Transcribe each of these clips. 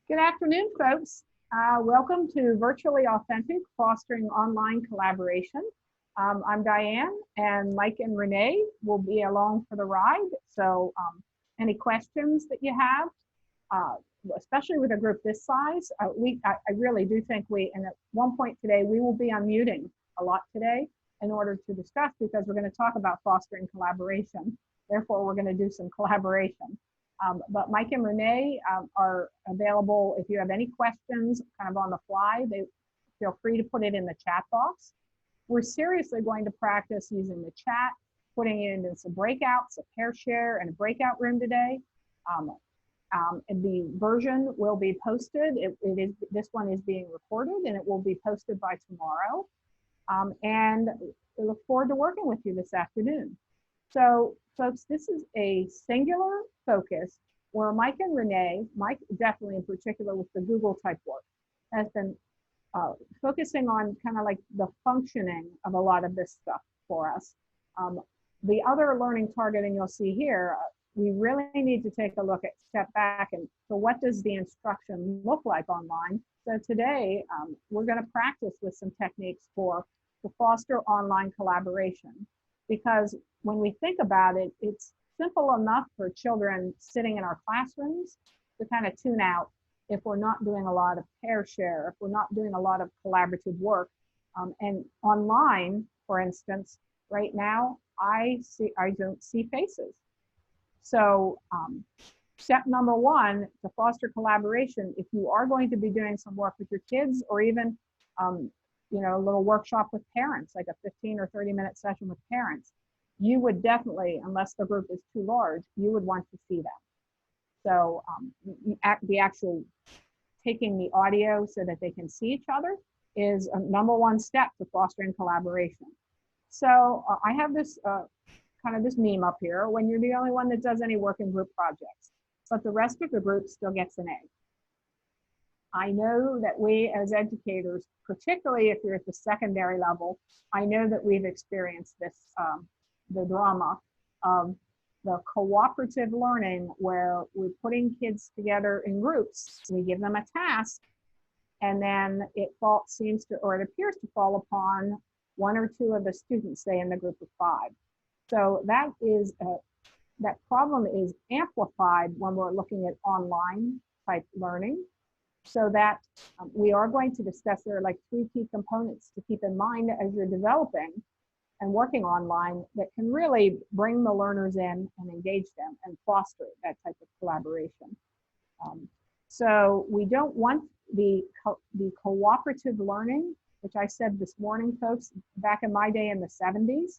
Good afternoon, folks. Welcome to Virtually Authentic, Fostering Online Collaboration. I'm Diane, and Mike and Renee will be along for the ride. So any questions that you have, especially with a group this size, I really do think and at one point today, we will be unmuting a lot today in order to discuss, because we're going to talk about fostering collaboration. Therefore, we're going to do some collaboration. But Mike and Renee are available if you have any questions kind of on the fly. They feel free to put it in the chat box. We're seriously going to practice using the chat, putting it into some breakouts, a pair share, and a breakout room today. And the version will be posted. This one is being recorded, and it will be posted by tomorrow. And we look forward to working with you this afternoon. So, folks, this is a singular focus where Mike and Renee, Mike definitely in particular with the Google type work, has been focusing on kind of like the functioning of a lot of this stuff for us. The other learning targeting you'll see here, we really need to take a look at, step back, and so what does the instruction look like online? So today, we're going to practice with some techniques to foster online collaboration. Because when we think about it, it's simple enough for children sitting in our classrooms to kind of tune out if we're not doing a lot of pair share, if we're not doing a lot of collaborative work. And online, for instance, right now, I don't see faces. So step number one to foster collaboration, if you are going to be doing some work with your kids, or even a little workshop with parents, like a 15 or 30-minute session with parents, you would definitely, unless the group is too large, you would want to see them. So the actual taking the audio so that they can see each other is a number one step to fostering collaboration. So I have this kind of this meme up here: when you're the only one that does any work in group projects, but the rest of the group still gets an A. I know that we as educators, particularly if you're at the secondary level, I know that we've experienced this, the drama of the cooperative learning, where we're putting kids together in groups. We give them a task, and then it appears to fall upon one or two of the students, say in the group of 5. So that problem is amplified when we're looking at online type learning. So that we are going to discuss, there are like 3 key components to keep in mind as you're developing and working online that can really bring the learners in and engage them and foster that type of collaboration. So we don't want the cooperative learning, which I said this morning, folks, back in my day in the 70s.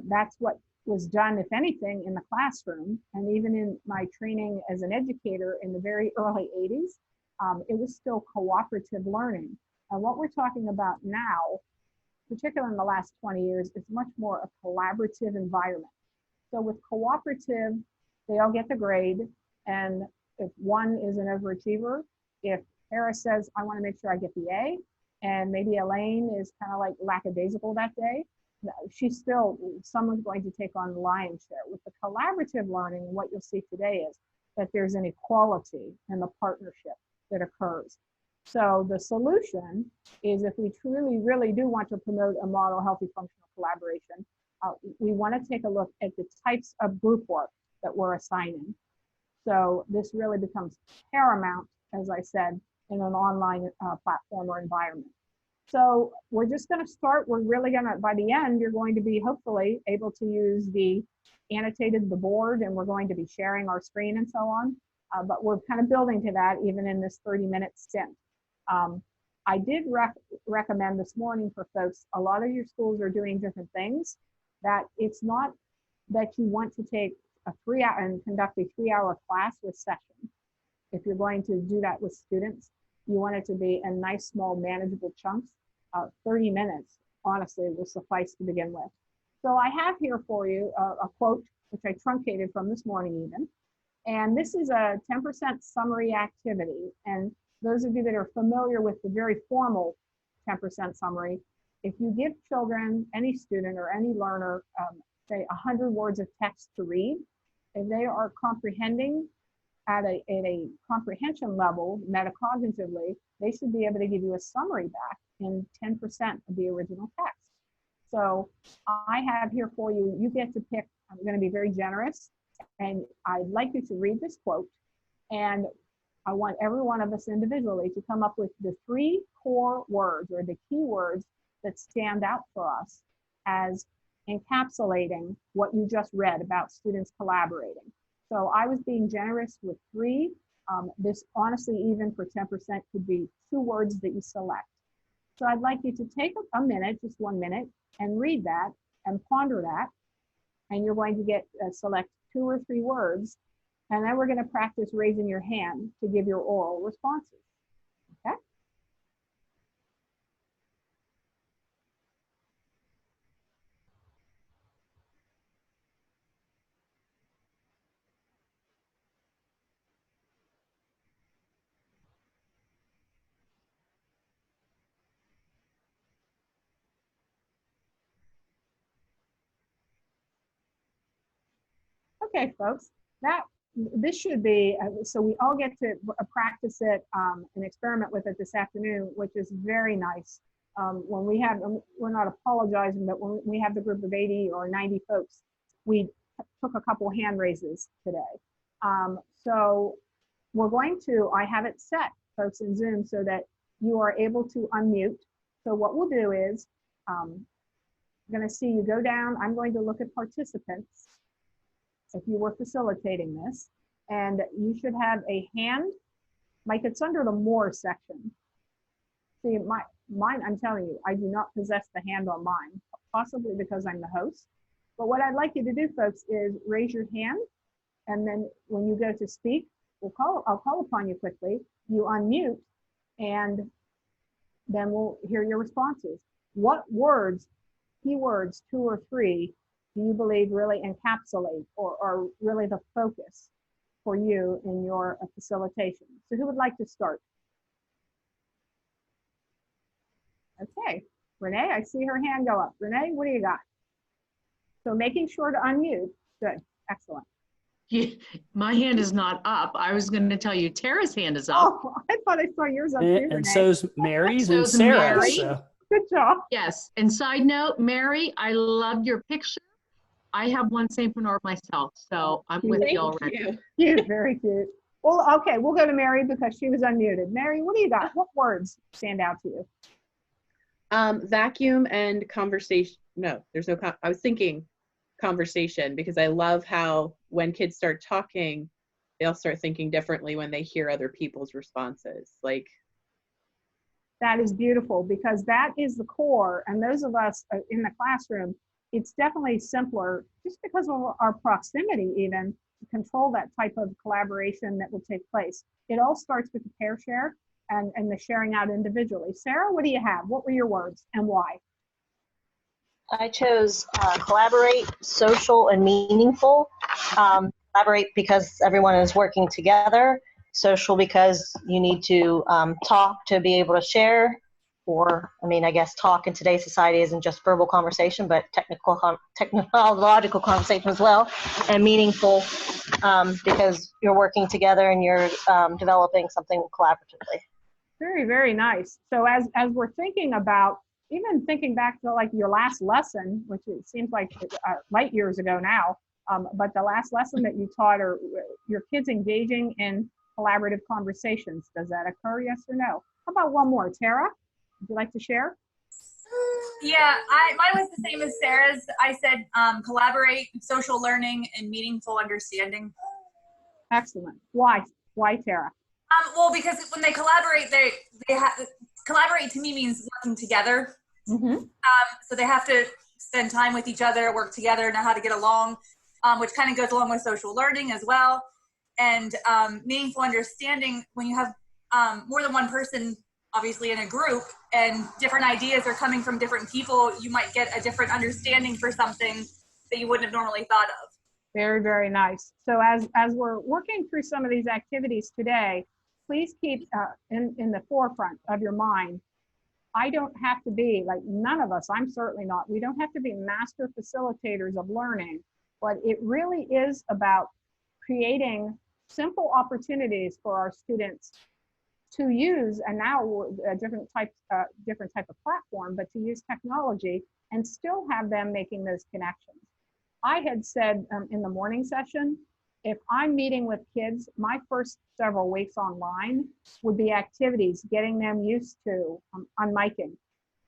That's what was done, if anything, in the classroom, and even in my training as an educator in the very early 80s. It was still cooperative learning. And what we're talking about now, particularly in the last 20 years, is much more a collaborative environment. So with cooperative, they all get the grade. And if one is an overachiever, if Harris says, I want to make sure I get the A, and maybe Elaine is kind of like lackadaisical that day, someone's going to take on the lion's share. With the collaborative learning, what you'll see today is that there's an equality in the partnership that occurs. So the solution is, if we truly, really do want to promote a model healthy functional collaboration, we want to take a look at the types of group work that we're assigning. So this really becomes paramount, as I said, in an online platform or environment. So we're just going to start. We're really going to, by the end, you're going to be hopefully able to use the board, and we're going to be sharing our screen and so on. But we're kind of building to that even in this 30-minute stint. I did recommend this morning for folks, a lot of your schools are doing different things, that it's not that you want to take a 3-hour and conduct a 3-hour class with session. If you're going to do that with students, you want it to be in nice, small, manageable chunks. 30 minutes, honestly, will suffice to begin with. So I have here for you a quote, which I truncated from this morning even. And this is a 10% summary activity. And those of you that are familiar with the very formal 10% summary, if you give children, any student or any learner, say 100 words of text to read, if they are comprehending at a comprehension level, metacognitively, they should be able to give you a summary back in 10% of the original text. So I have here for you, you get to pick, I'm going to be very generous, and I'd like you to read this quote, and I want every one of us individually to come up with the 3 core words or the key words that stand out for us as encapsulating what you just read about students collaborating. So I was being generous with 3. This honestly, even for 10%, could be 2 words that you select. So I'd like you to take a minute, just 1 minute, and read that and ponder that. And you're going to get select 2 or 3 words. And then we're going to practice raising your hand to give your oral responses. Okay? Okay, folks, this should be, so we all get to practice it and experiment with it this afternoon, which is very nice. When we have, we're not apologizing, but when we have the group of 80 or 90 folks, we took a couple hand raises today. So we're going to, I have it set, folks, in Zoom so that you are able to unmute. So what we'll do is, I'm going to see you go down. I'm going to look at participants if you were facilitating this, and you should have a hand, Mike, it's under the more section. See, mine, I'm telling you, I do not possess the hand on mine, possibly because I'm the host. But what I'd like you to do, folks, is raise your hand, and then when you go to speak, I'll call upon you quickly, you unmute, and then we'll hear your responses. What words, keywords, 2 or 3, do you believe really encapsulate or are really the focus for you in your facilitation? So who would like to start? Okay, Renee, I see her hand go up. Renee, what do you got? So making sure to unmute. Good, excellent. Yeah, my hand is not up. I was going to tell you Tara's hand is up. Oh, I thought I saw yours up too, Renee. And so's Mary's and So's Sarah's. Mary. So. Good job. Yes, and side note, Mary, I loved your picture. I have one St. Bernard myself, so I'm with you already. Cute, very cute. Well, okay, we'll go to Mary because she was unmuted. Mary, what do you got? What words stand out to you? Vacuum and conversation. No, there's no, I was thinking conversation because I love how when kids start talking, they'll start thinking differently when they hear other people's responses. Like, that is beautiful because that is the core. And those of us in the classroom, it's definitely simpler just because of our proximity even to control that type of collaboration that will take place. It all starts with the pair share and the sharing out individually. Sarah, what do you have? What were your words and why? I chose collaborate, social, and meaningful. Collaborate because everyone is working together. Social because you need to talk to be able to share. Or, I mean, I guess talk in today's society isn't just verbal conversation, but technological conversation as well. And meaningful because you're working together and you're developing something collaboratively. Very, very nice. So as we're thinking about, even thinking back to like your last lesson, which it seems like light years ago now, but the last lesson that you taught are your kids engaging in collaborative conversations. Does that occur, yes or no? How about one more, Tara? Would you like to share? Yeah, mine was the same as Sarah's. I said collaborate, social learning, and meaningful understanding. Excellent. Why? Why, Tara? Well, because when they collaborate, they have collaborate to me means working together. Mm-hmm. So they have to spend time with each other, work together, know how to get along, which kind of goes along with social learning as well. And meaningful understanding, when you have more than one person obviously in a group and different ideas are coming from different people, you might get a different understanding for something that you wouldn't have normally thought of. Very, very nice. So as we're working through some of these activities today, please keep in the forefront of your mind, I don't have to be, like none of us, I'm certainly not, we don't have to be master facilitators of learning, but it really is about creating simple opportunities for our students to use, and now a different type of platform, but to use technology and still have them making those connections. I had said in the morning session, if I'm meeting with kids, my first several weeks online would be activities, getting them used to unmiking.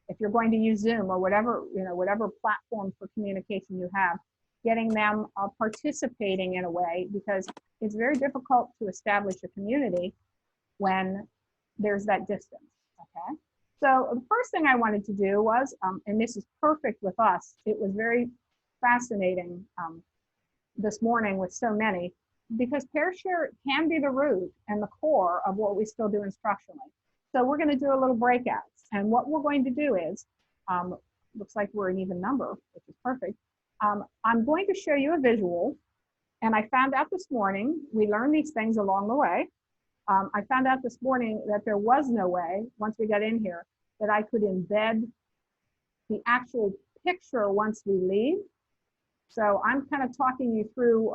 If you're going to use Zoom or whatever, whatever platform for communication you have, getting them participating in a way, because it's very difficult to establish a community when there's that distance, okay? So the first thing I wanted to do was, and this is perfect with us, it was very fascinating this morning with so many, because pair share can be the root and the core of what we still do instructionally. So we're going to do a little breakouts, and what we're going to do is, looks like we're an even number, which is perfect. I'm going to show you a visual, and I found out this morning, we learned these things along the way. I found out this morning that there was no way, once we got in here, that I could embed the actual picture once we leave. So I'm kind of talking you through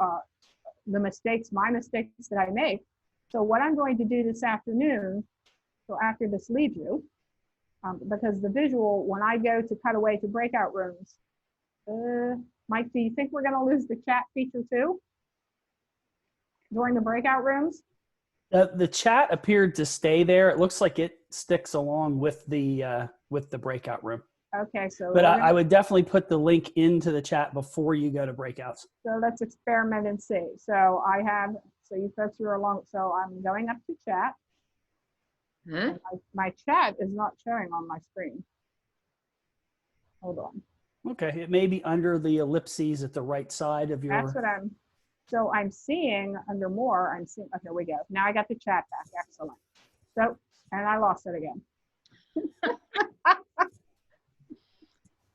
my mistakes that I make. So what I'm going to do this afternoon, so after this leaves you, because the visual, when I go to cut away to breakout rooms, Mike, do you think we're going to lose the chat feature too during the breakout rooms? The chat appeared to stay there. It looks like it sticks along with the breakout room. Okay, so. But I would definitely put the link into the chat before you go to breakouts. So let's experiment and see. So so you folks are along. So I'm going up to chat. Huh? My chat is not showing on my screen. Hold on. Okay, it may be under the ellipses at the right side of your. That's what I'm seeing under more. I'm seeing, oh, here we go. Now I got the chat back. Excellent. So, and I lost it again.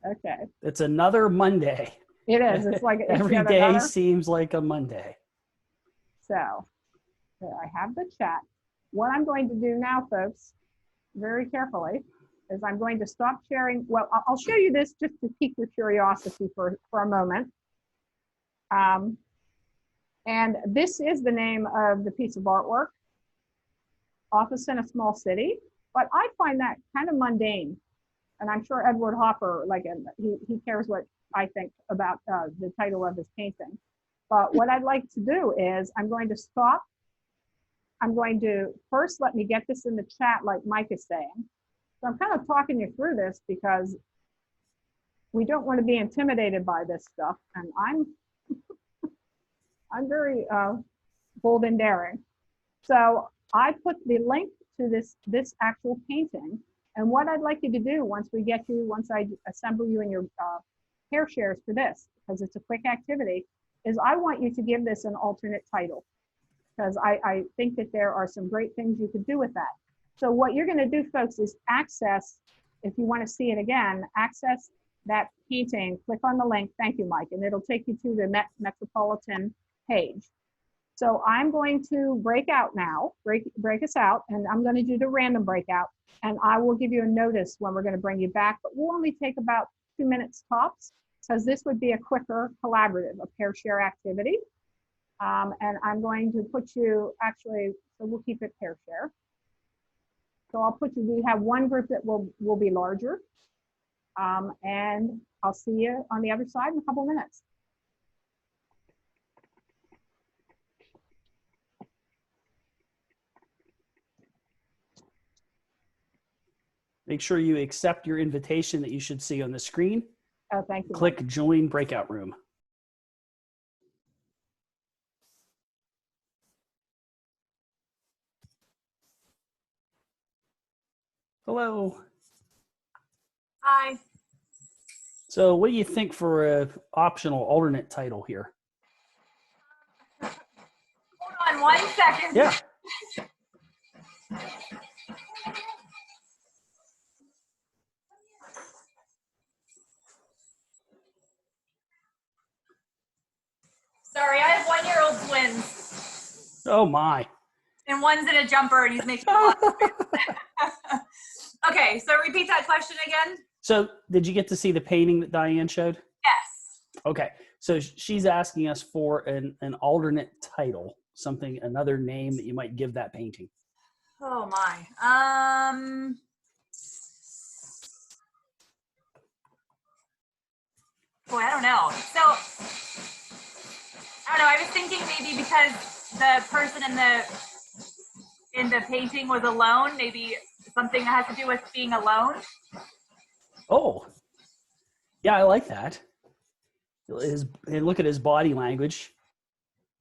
Okay. It's another Monday. It is. It's like every day seems like a Monday. So, there I have the chat. What I'm going to do now, folks, very carefully, is I'm going to stop sharing. Well, I'll show you this just to pique your curiosity for a moment. And this is the name of the piece of artwork, Office in a Small City. But I find that kind of mundane. And I'm sure Edward Hopper, he cares what I think about the title of his painting. But what I'd like to do is I'm going to stop. I'm going to first let me get this in the chat like Mike is saying. So I'm kind of talking you through this because we don't want to be intimidated by this stuff. And I'm very bold and daring. So I put the link to this actual painting. And what I'd like you to do once I assemble you in your pair shares for this, because it's a quick activity, is I want you to give this an alternate title, because I think that there are some great things you could do with that. So what you're going to do, folks, is access, if you want to see it again, access that painting, click on the link. Thank you, Mike. And it'll take you to the Metropolitan page. So I'm going to break out now, break us out, and I'm going to do the random breakout. And I will give you a notice when we're going to bring you back, but we'll only take about 2 minutes tops, because this would be a quicker collaborative, a pair share activity. And I'm going to put you, actually, so we'll keep it pair share. So I'll put you, we have one group that will be larger. And I'll see you on the other side in a couple minutes. Make sure you accept your invitation that you should see on the screen. Oh, thank you. Click Join Breakout Room. Hello. Hi. So what do you think for an optional alternate title here? Hold on 1 second. Yeah. Sorry, I have 1-year-old twins. Oh my. And one's in a jumper and he's making a lot of noise. Okay, so repeat that question again. So did you get to see the painting that Diane showed? Yes. Okay. So she's asking us for an alternate title. something, another name that you might give that painting? Oh my. Boy, I don't know. So, I don't know. I was thinking maybe because the person in the painting was alone, maybe something that has to do with being alone. Oh, yeah, I like that. And look at his body language.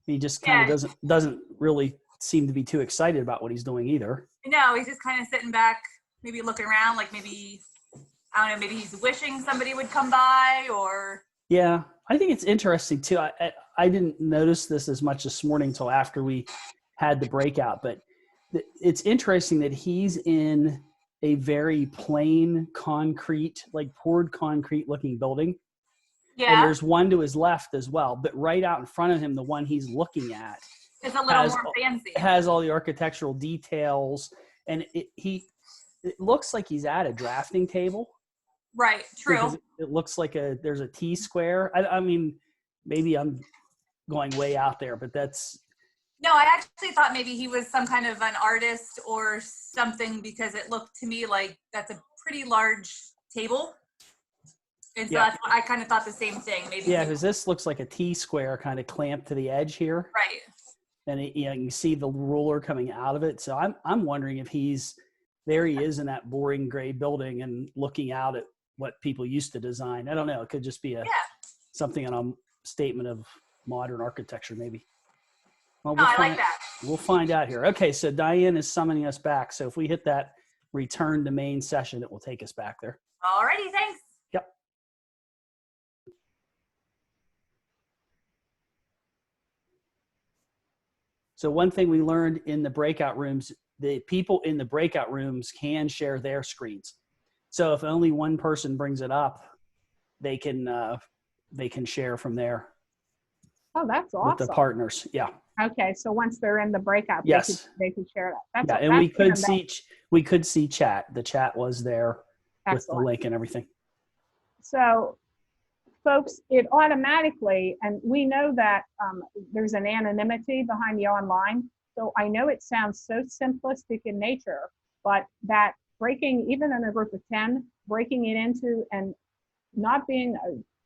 He just kind of doesn't really seem to be too excited about what he's doing either. No, he's just kind of sitting back, maybe looking around, like maybe, I don't know, maybe he's wishing somebody would come by, or. Yeah, I think it's interesting too. I didn't notice this as much this morning until after we had the breakout, but it's interesting that he's in a very plain concrete, like poured concrete looking building. Yeah. And there's one to his left as well, but right out in front of him, the one he's looking at is a little more fancy. Has all the architectural details, and it looks like he's at a drafting table. Right, true. It looks like there's a T-square. I mean, maybe I'm going way out there, but that's. No, I actually thought maybe he was some kind of an artist or something, because it looked to me like that's a pretty large table. And so that's what I kind of thought the same thing. Maybe. Yeah, because this looks like a T-square kind of clamped to the edge here. Right. And you see the ruler coming out of it. So I'm wondering if there he is in that boring gray building and looking out at what people used to design. I don't know. It could just be something on a statement of modern architecture, maybe. Well, I like that. We'll find out here. Okay, so Diane is summoning us back. So if we hit that return to main session, it will take us back there. Alrighty, thanks. Yep. So one thing we learned in the breakout rooms, the people in the breakout rooms can share their screens. So if only one person brings it up, they can share from there. Oh, that's awesome. With the partners, yeah. Okay, so once they're in the breakout, yes, they could share that. That's and we could see chat. The chat was there. Excellent. With the link and everything. So, folks, it automatically, and we know that there's an anonymity behind the online. So I know it sounds so simplistic in nature, but that breaking, even in a group of 10, breaking it into and not being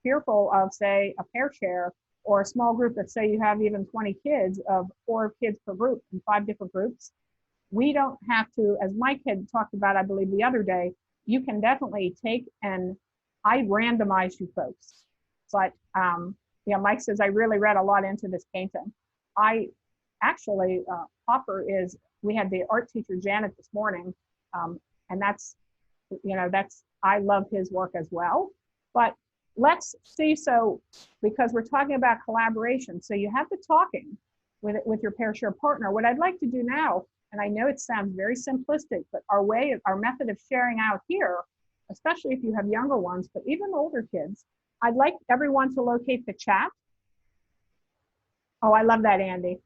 fearful of, say, a pair share or a small group that, say, you have even 20 kids, of 4 kids per group in 5 different groups. We don't have to, as Mike had talked about, I believe the other day, you can definitely take and I randomize you folks. But Mike says, I really read a lot into this painting. I actually, we had the art teacher, Janet, this morning, and that's, I love his work as well. But let's see, so, because we're talking about collaboration, so you have the talking with your pair share partner. What I'd like to do now, and I know it sounds very simplistic, but our method of sharing out here, especially if you have younger ones, but even older kids, I'd like everyone to locate the chat. Oh, I love that, Andy.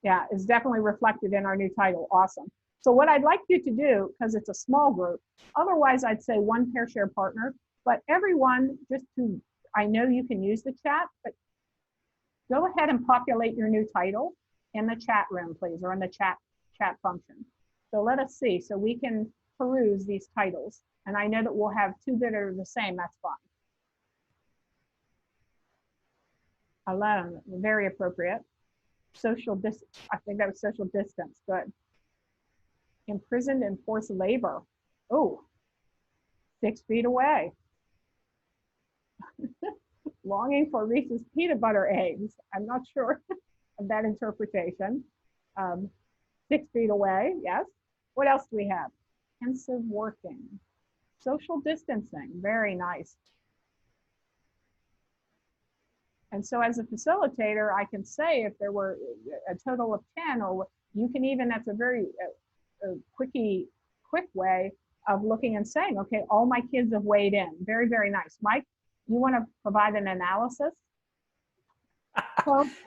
Yeah, it's definitely reflected in our new title. Awesome. So what I'd like you to do, because it's a small group, otherwise I'd say one pair share partner, but everyone, I know you can use the chat, but go ahead and populate your new title in the chat room, please, or in the chat function. So let us see, so we can peruse these titles. And I know that we'll have 2 that are the same, that's fine. Alone, very appropriate. Social distance, I think that was social distance, good. Imprisoned in forced labor. Oh, 6 feet away. Longing for Reese's peanut butter eggs. I'm not sure of that interpretation. 6 feet away, yes. What else do we have? Intensive working. Social distancing, very nice. And so as a facilitator, I can say if there were a total of 10, or you can even, that's a very quick way of looking and saying, okay, all my kids have weighed in. Very, very nice. Mike, you want to provide an analysis?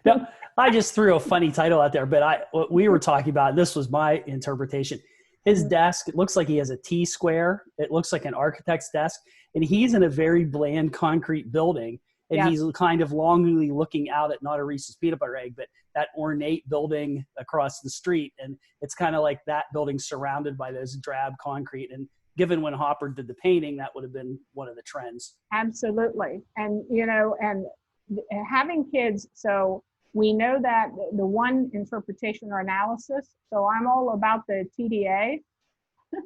No, I just threw a funny title out there, but what we were talking about, this was my interpretation. His desk, it looks like he has a T-square. It looks like an architect's desk, and he's in a very bland concrete building. and Yes. he's kind of longingly looking out at not a Reese's peanut butter egg, but that ornate building across the street. And it's kind of like that building surrounded by those drab concrete. And given when Hopper did the painting, that would have been one of the trends. Absolutely. And, you know, and having kids, so we know that the one interpretation or analysis, so I'm all about the TDA.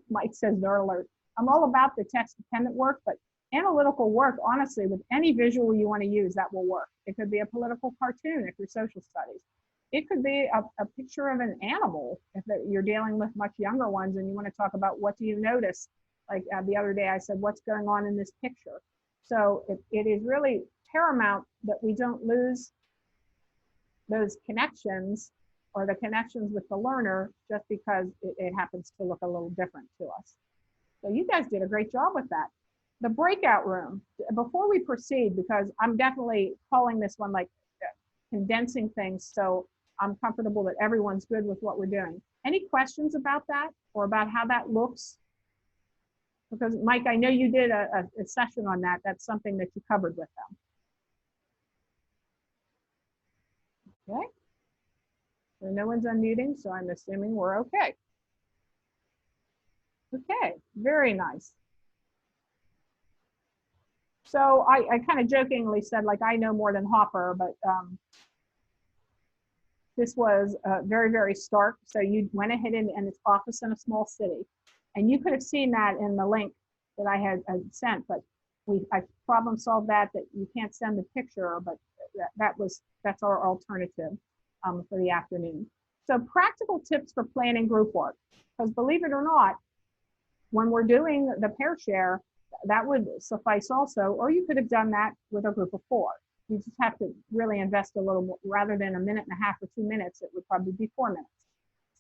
Mike says nerd alert. I'm all about the text dependent work, but analytical work, honestly, with any visual you want to use, that will work. It could be a political cartoon if you're social studies. It could be a picture of an animal if you're dealing with much younger ones and you want to talk about what do you notice. Like the other day I said, what's going on in this picture? So it is really paramount that we don't lose those connections or the connections with the learner just because it happens to look a little different to us. So you guys did a great job with that. The breakout room, before we proceed, because I'm definitely calling this one like condensing things, so I'm comfortable that everyone's good with what we're doing. Any questions about that or about how that looks? Because Mike, I know you did a session on that. That's something that you covered with them. Okay. So no one's unmuting, so I'm assuming we're okay. Okay, very nice. So I kind of jokingly said, like, I know more than Hopper, but this was very, very stark. So you went ahead and its office in a small city. And you could have seen that in the link that I had sent, but I problem solved that you can't send the picture, but that's our alternative for the afternoon. So practical tips for planning group work, because believe it or not, when we're doing the pair share, that would suffice also, or you could have done that with a group of 4. You just have to really invest a little more, rather than a minute and a half or 2 minutes, it would probably be 4 minutes.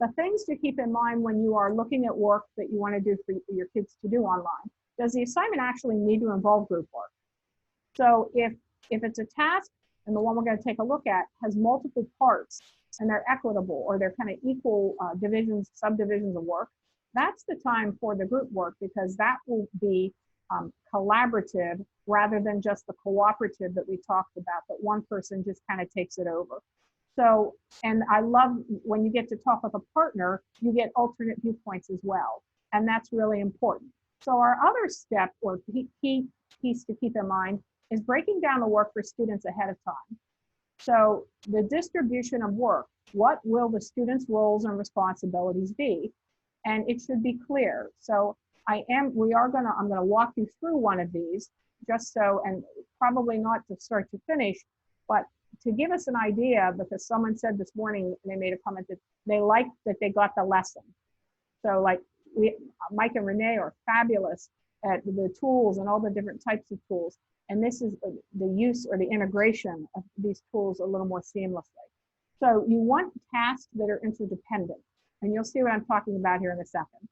So things to keep in mind when you are looking at work that you want to do for your kids to do online. Does the assignment actually need to involve group work? So if it's a task, and the one we're going to take a look at has multiple parts and they're equitable or they're kind of equal divisions, subdivisions of work, that's the time for the group work, because that will be collaborative rather than just the cooperative that we talked about, that one person just kind of takes it over. So, and I love when you get to talk with a partner, you get alternate viewpoints as well. And that's really important. So our other step or key piece to keep in mind is breaking down the work for students ahead of time. So the distribution of work, what will the students' roles and responsibilities be? And it should be clear. So I'm gonna walk you through one of these just so, and probably not to start to finish, but to give us an idea, because someone said this morning, they made a comment that they liked that they got the lesson. So like Mike and Renee are fabulous at the tools and all the different types of tools. And this is the use or the integration of these tools a little more seamlessly. So you want tasks that are interdependent. And you'll see what I'm talking about here in a second.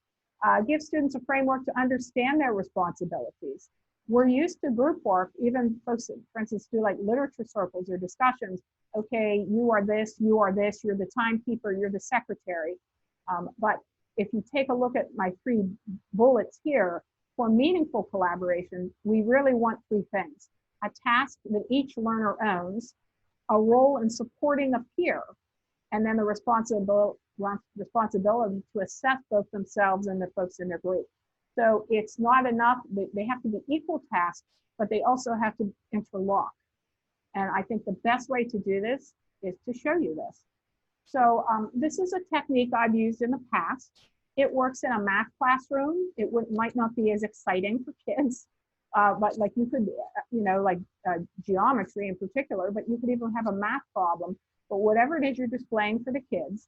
Give students a framework to understand their responsibilities. We're used to group work, even folks, for instance, do like literature circles or discussions. Okay, you are this, you're the timekeeper, you're the secretary. But if you take a look at my 3 bullets here, for meaningful collaboration, we really want 3 things. A task that each learner owns, a role in supporting a peer, and then the responsibility to assess both themselves and the folks in their group. So it's not enough, they have to be equal tasks, but they also have to interlock. And I think the best way to do this is to show you this. So this is a technique I've used in the past. It works in a math classroom. It might not be as exciting for kids, but like you could, like geometry in particular, but you could even have a math problem. But whatever it is you're displaying for the kids,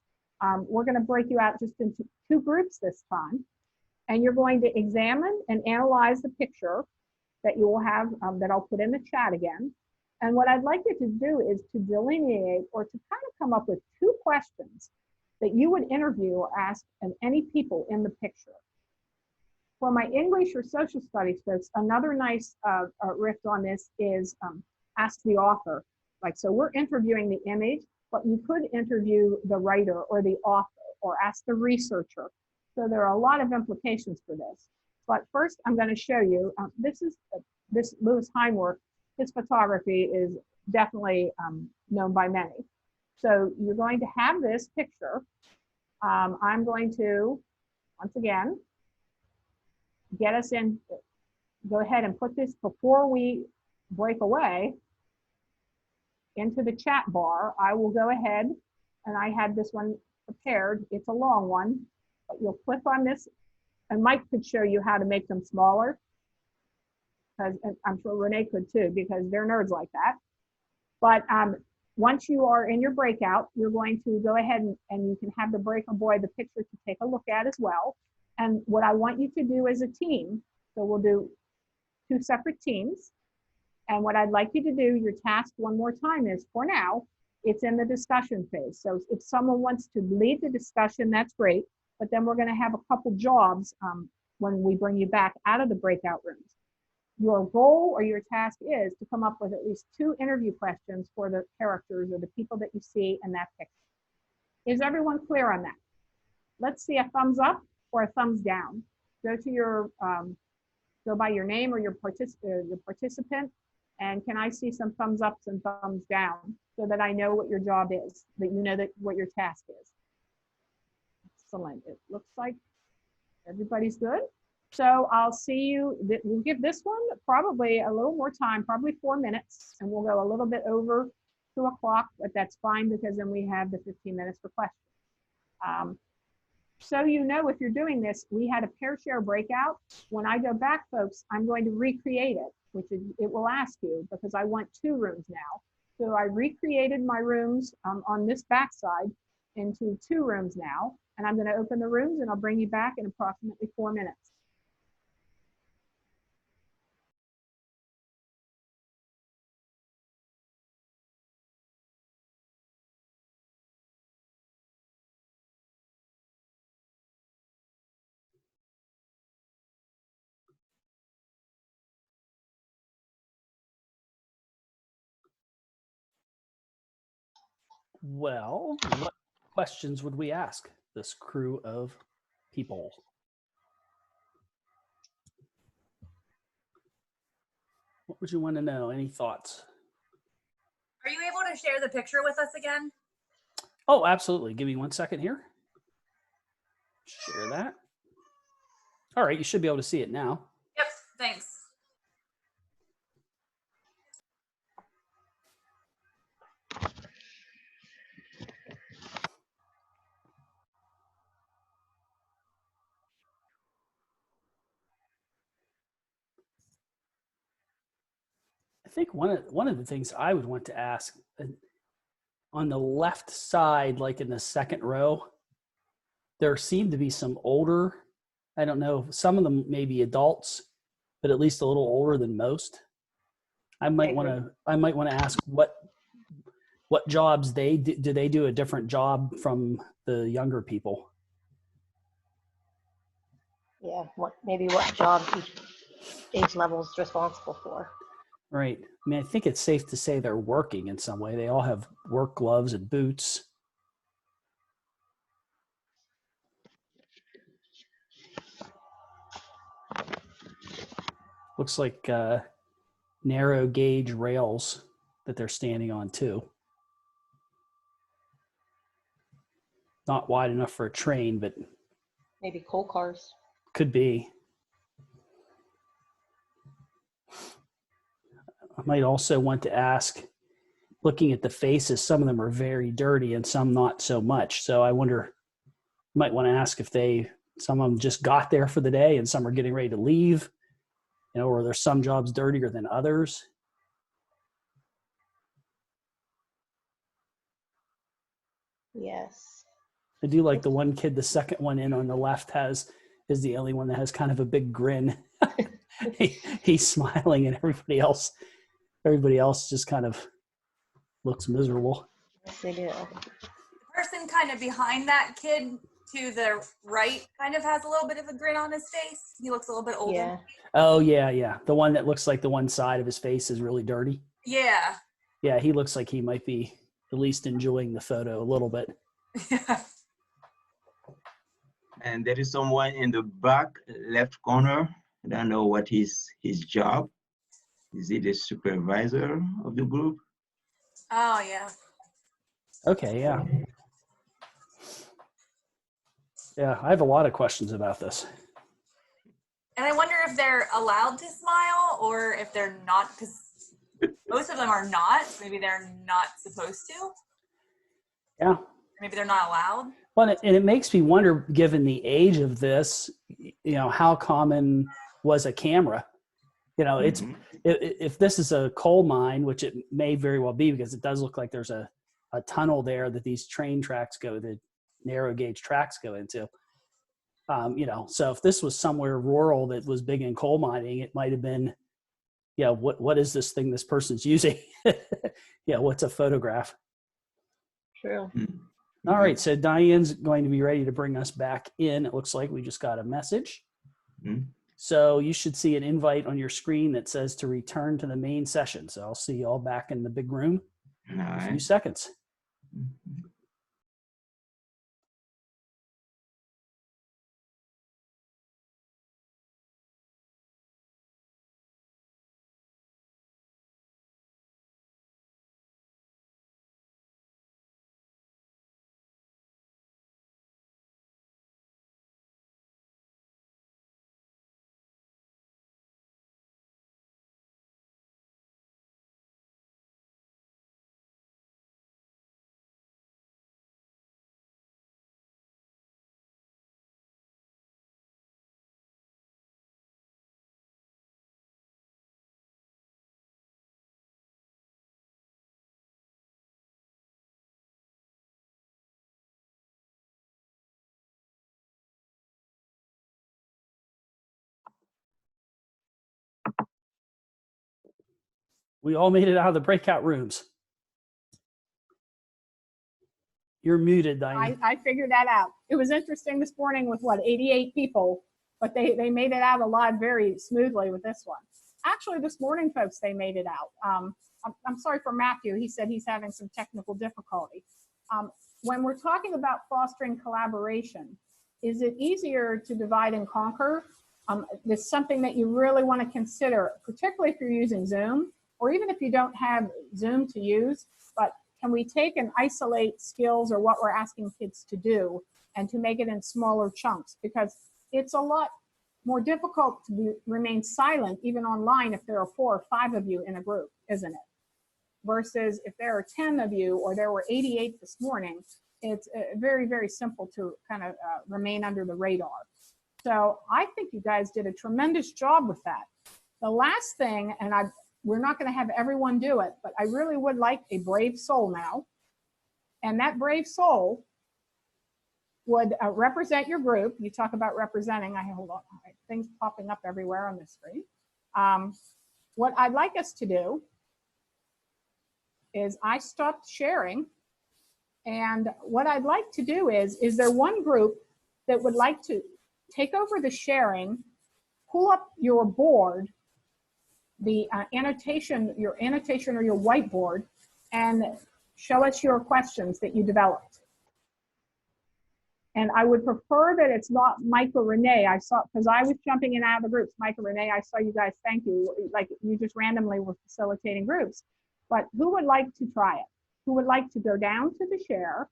we're going to break you out just into 2 groups this time. And you're going to examine and analyze the picture that you will have, that I'll put in the chat again. And what I'd like you to do is to delineate or to kind of come up with 2 questions that you would interview or ask any people in the picture. For my English or social studies folks, another nice riff on this is ask the author. Like, so we're interviewing the image, but you could interview the writer or the author or ask the researcher. So there are a lot of implications for this. But first, I'm going to show you, this Lewis Hine work his photography is definitely known by many. So you're going to have this picture. I'm going to, once again, get us in, go ahead and put this before we break away into the chat bar. I will go ahead, and I had this one prepared. It's a long one, but you'll click on this, and Mike could show you how to make them smaller, because I'm sure Renee could too, because they're nerds like that. But once you are in your breakout, you're going to go ahead and you can have the breaker boy, the picture to take a look at as well. And what I want you to do as a team, so we'll do 2 separate teams. And what I'd like you to do, your task one more time is, for now, it's in the discussion phase. So if someone wants to lead the discussion, that's great. But then we're going to have a couple jobs when we bring you back out of the breakout rooms. Your goal or your task is to come up with at least 2 interview questions for the characters or the people that you see in that picture. Is everyone clear on that? Let's see a thumbs up or a thumbs down. Go to your, go by your name or your participant, and can I see some thumbs ups and thumbs down so that I know what your job is, that you know that what your task is. Excellent. It looks like everybody's good. So I'll see you, we'll give this one probably a little more time, probably 4 minutes, and we'll go a little bit over 2 o'clock, but that's fine because then we have the 15 minutes for questions. So you know, if you're doing this, we had a pair share breakout. When I go back, folks, I'm going to recreate it, which is, it will ask you because I want 2 rooms now. So I recreated my rooms on this back side into 2 rooms now, and I'm going to open the rooms and I'll bring you back in approximately 4 minutes. Well, what questions would we ask this crew of people? What would you want to know? Any thoughts? Are you able to share the picture with us again? Oh, absolutely. Give me 1 second here. Share that. All right, you should be able to see it now. Yep, thanks. I think one of the things I would want to ask, on the left side, like in the second row, there seem to be some older, I don't know, some of them may be adults, but at least a little older than most. I might want to ask what jobs they do they do a different job from the younger people? Yeah, maybe what job each age level is responsible for. Right. I mean, I think it's safe to say they're working in some way. They all have work gloves and boots. Looks like narrow gauge rails that they're standing on too. Not wide enough for a train, but Maybe coal cars. could be. I might also want to ask, looking at the faces, some of them are very dirty and some not so much. So I wonder, might want to ask if some of them just got there for the day and some are getting ready to leave, you know, or there's some jobs dirtier than others. Yes. I do like the one kid, the second one in on the left is the only one that has kind of a big grin. He's smiling and everybody else just kind of looks miserable. Yes, they do. The person kind of behind that kid to the right kind of has a little bit of a grin on his face. He looks a little bit older. Yeah. Oh, yeah. The one that looks like the one side of his face is really dirty. Yeah. Yeah, he looks like he might be at least enjoying the photo a little bit. And there is someone in the back left corner. I don't know what his job. Is it a supervisor of the group? Oh, yeah. Okay, yeah. Yeah, I have a lot of questions about this. And I wonder if they're allowed to smile or if they're not, because most of them are not. Maybe they're not supposed to. Yeah. Maybe they're not allowed. Well, and it makes me wonder, given the age of this, you know, how common was a camera? You know, it's if this is a coal mine, which it may very well be, because it does look like there's a tunnel there that these train tracks go, the narrow gauge tracks go into. You know, so if this was somewhere rural that was big in coal mining, it might have been, you know, what is this thing this person's using? Yeah, what's a photograph? True. All right, so Diane's going to be ready to bring us back in. It looks like we just got a message. So you should see an invite on your screen that says to return to the main session. So I'll see you all back in the big room in a few seconds. We all made it out of the breakout rooms. You're muted, Diane. I figured that out. It was interesting this morning with 88 people, but they made it out alive very smoothly with this one. Actually, this morning, folks, they made it out. I'm sorry for Matthew. He said he's having some technical difficulty. When we're talking about fostering collaboration, is it easier to divide and conquer? It's something that you really want to consider, particularly if you're using Zoom, or even if you don't have Zoom to use, but can we take and isolate skills or what we're asking kids to do and to make it in smaller chunks? Because it's a lot more difficult to remain silent even online if there are 4 or 5 of you in a group, isn't it? Versus if there are 10 of you or there were 88 this morning, it's very, very simple to kind of remain under the radar. So I think you guys did a tremendous job with that. The last thing, and we're not going to have everyone do it, but I really would like a brave soul now. And that brave soul would represent your group. You talk about representing. Hold on, things popping up everywhere on the screen. What I'd like us to do is I stopped sharing. And what I'd like to do is there one group that would like to take over the sharing, pull up your board, the annotation, your annotation or your whiteboard, and show us your questions that you developed. And I would prefer that it's not Mike or Renee. I saw, because I was jumping in and out of the groups, Mike or Renee, I saw you guys, thank you, like you just randomly were facilitating groups. But who would like to try it? Who would like to go down to the share?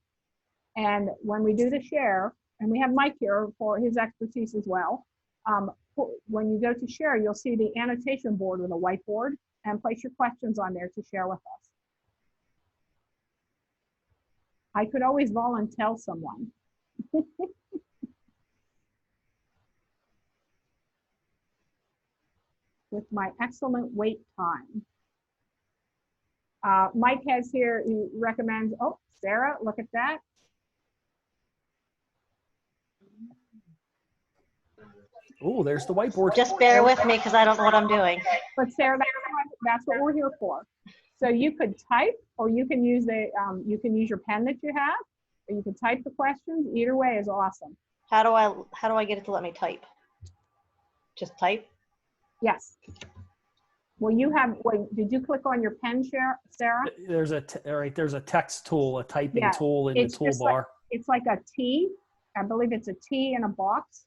And when we do the share, and we have Mike here for his expertise as well, when you go to share, you'll see the annotation board with a whiteboard, and place your questions on there to share with us. I could always volunteer someone. With my excellent wait time. Mike has here, he recommends, oh, Sarah, look at that. Oh, there's the whiteboard. Just bear with me because I don't know what I'm doing. But Sarah, that's what we're here for. So you could type, or you can use you can use your pen that you have, or you can type the questions. Either way is awesome. How do I get it to let me type? Just type? Yes. Well, did you click on your pen, Sarah? There's a text tool, a typing tool in the toolbar. It's like a T. I believe it's a T in a box.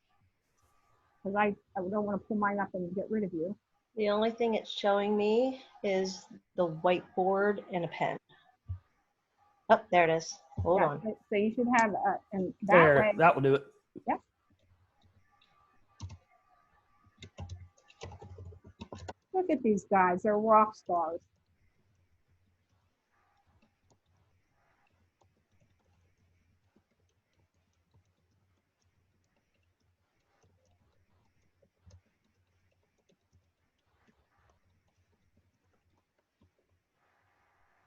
Because I don't want to pull mine up and get rid of you. The only thing it's showing me is the whiteboard and a pen. Oh, there it is. Hold on. So you should have, and that There, way. that will do it. Yep. Look at these guys, they're rock stars.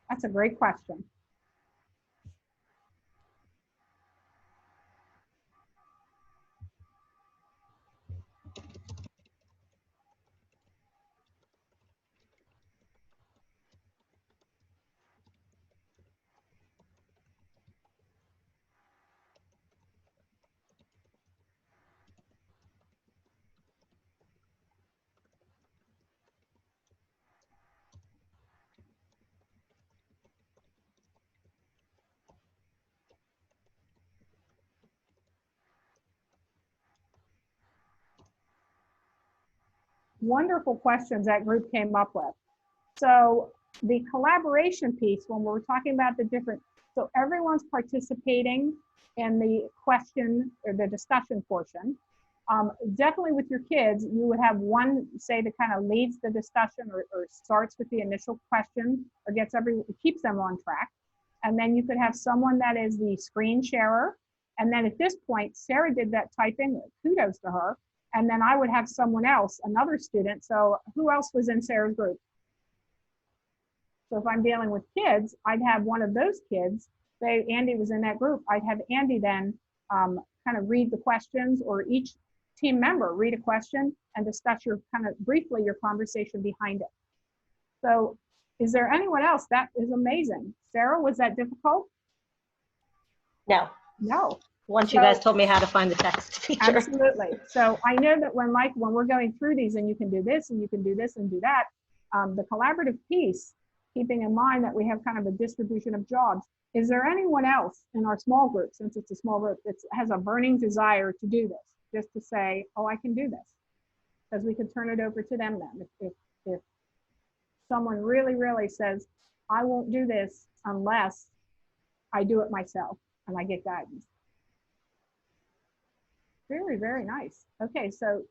That's a great question. Wonderful questions that group came up with. So the collaboration piece, when we're talking about the different, so everyone's participating in the question or the discussion portion. Definitely with your kids, you would have one, say, that kind of leads the discussion or starts with the initial question or keeps them on track. And then you could have someone that is the screen sharer. And then at this point, Sarah did that typing, kudos to her. And then I would have someone else, another student. So who else was in Sarah's group? So if I'm dealing with kids, I'd have one of those kids, say Andy was in that group, I'd have Andy then kind of read the questions, or each team member read a question and discuss your kind of briefly your conversation behind it. So is there anyone else? That is amazing. Sarah, was that difficult? No. No. Once you guys told me how to find the text feature. Absolutely. So I know that when we're going through these and you can do this and you can do this and do that, the collaborative piece, keeping in mind that we have kind of a distribution of jobs, is there anyone else in our small group, since it's a small group, that has a burning desire to do this, just to say, oh, I can do this? Because we could turn it over to them then. If someone really, really says, I won't do this unless I do it myself and I get guidance. Very, very nice. Okay, so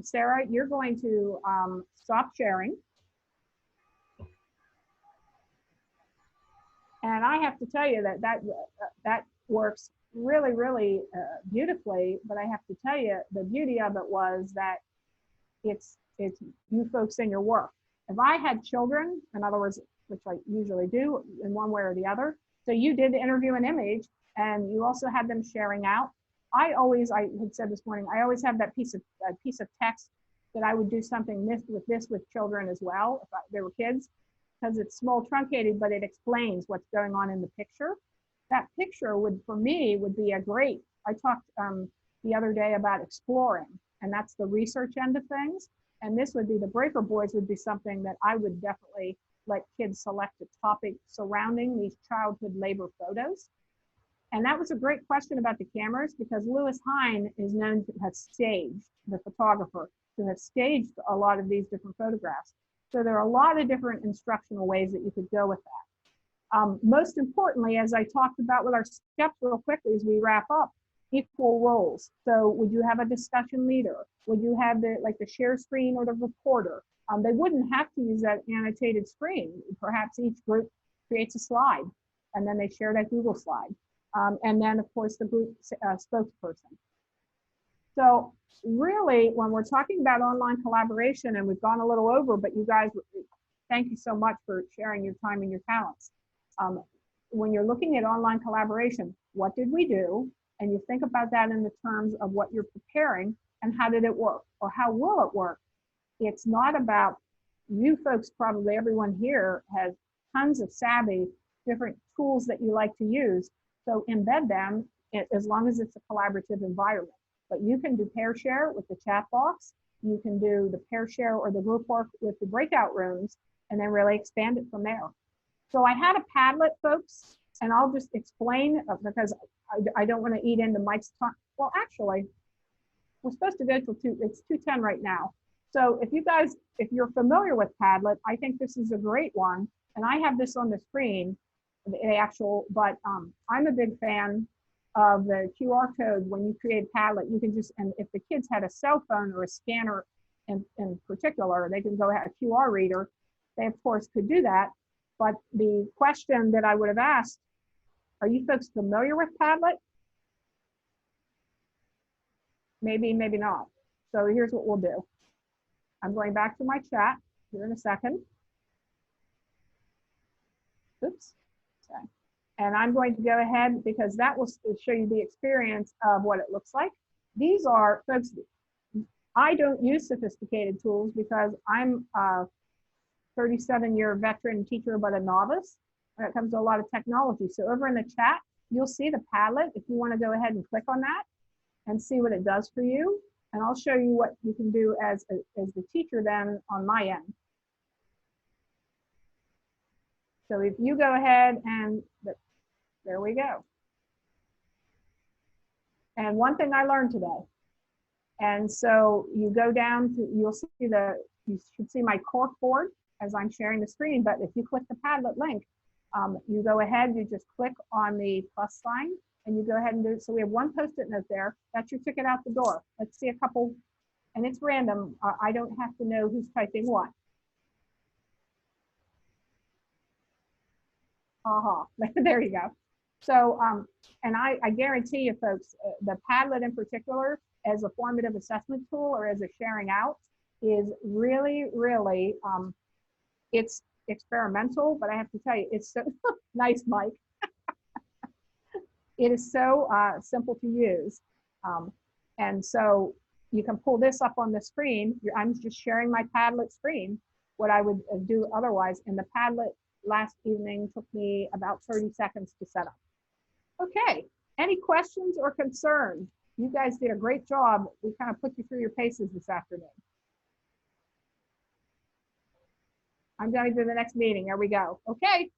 Sarah, you're going to stop sharing. And I have to tell you that works really, really beautifully. But I have to tell you, the beauty of it was that it's you folks in your work. If I had children, in other words, which I usually do in one way or the other, so you did the interview and image, and you also had them sharing out. I had said this morning, I always have that piece of text that I would do something with children as well, if they were kids, because it's small truncated, but it explains what's going on in the picture. That picture for me would be a great, I talked the other day about exploring, and that's the research end of things. And this would be, the breaker boards would be something that I would definitely let kids select a topic surrounding these childhood labor photos. And that was a great question about the cameras, because Lewis Hine is known to have staged, the photographer, to have staged a lot of these different photographs. So there are a lot of different instructional ways that you could go with that. Most importantly, as I talked about with our steps real quickly as we wrap up, equal roles. So would you have a discussion leader? Would you have the share screen or the reporter? They wouldn't have to use that annotated screen. Perhaps each group creates a slide and then they share that Google slide. And then of course the group spokesperson. So really, when we're talking about online collaboration, and we've gone a little over, but you guys, thank you so much for sharing your time and your talents. When you're looking at online collaboration, what did we do? And you think about that in the terms of what you're preparing and how did it work, or how will it work? It's not about you folks, probably everyone here has tons of savvy, different tools that you like to use. So embed them as long as it's a collaborative environment. But you can do pair share with the chat box. You can do the pair share or the group work with the breakout rooms, and then really expand it from there. So I had a Padlet, folks, and I'll just explain because I don't want to eat into Mike's time. Well, actually, we're supposed to go till it's 2:10 right now. So if you guys, if you're familiar with Padlet, I think this is a great one. And I have this on the screen, the actual, but I'm a big fan of the QR code. When you create Padlet, you can just, and if the kids had a cell phone or a scanner in particular, they can go ahead, a QR reader. They, of course, could do that. But the question that I would have asked, are you folks familiar with Padlet? Maybe, maybe not. So here's what we'll do. I'm going back to my chat here in a second. Oops. Okay. And I'm going to go ahead because that will show you the experience of what it looks like. These are, folks, I don't use sophisticated tools because I'm a 37-year veteran teacher, but a novice when it comes to a lot of technology. So over in the chat, you'll see the Padlet if you want to go ahead and click on that and see what it does for you. And I'll show you what you can do as the teacher then on my end. So if you go ahead and there we go. And one thing I learned today. And so you go down to, you should see my cork board as I'm sharing the screen, but if you click the Padlet link, you go ahead, you just click on the plus sign and you go ahead and do it. So we have one Post-it note there. That's your ticket out the door. Let's see a couple, and it's random. I don't have to know who's typing what. There you go. So, and I guarantee you folks, the Padlet in particular as a formative assessment tool or as a sharing out is really, really, it's experimental, but I have to tell you, it's so nice, Mike. It is so simple to use. And so you can pull this up on the screen. I'm just sharing my Padlet screen, what I would do otherwise. And the Padlet last evening took me about 30 seconds to set up. Okay, any questions or concerns? You guys did a great job. We kind of put you through your paces this afternoon. I'm going to do the next meeting. There we go. Okay.